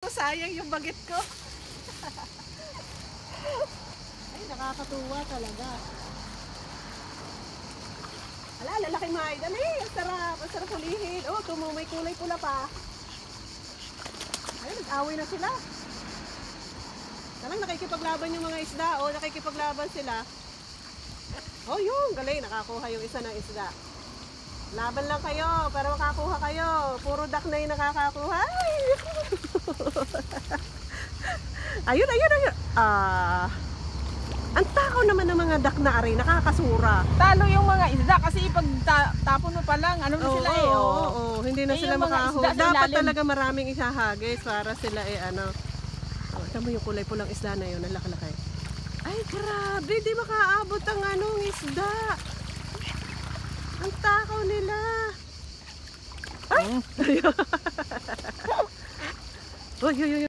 Sayang yung bagit ko. Ay, nakakatuwa talaga. Ala, lalaki mga idol eh. Ang sarap hulihin. Oh, may kulay pula pa. Ay, nag-away na sila. Parang nakikipaglaban yung mga isda. Oh, nakikipaglaban sila. Oh, yun. Galing, nakakuha yung isa ng isda. Laban lang kayo para makakuha kayo. Puro duck na yung nakakakuha. Ay! Ayun. Ang takaw naman ng mga duck na ari, nakakasura. Talo yung mga isda kasi pag tapon mo pa lang, ano na sila eh. Oo, hindi na sila makahuli. Dapat talaga maraming isahagis para sila ano. Oh, tama yung kulay pulang isda na yun, ang laki-laki. Ay, grabe, di makaabot ang isda. Ang takaw nila. Ay! Uy.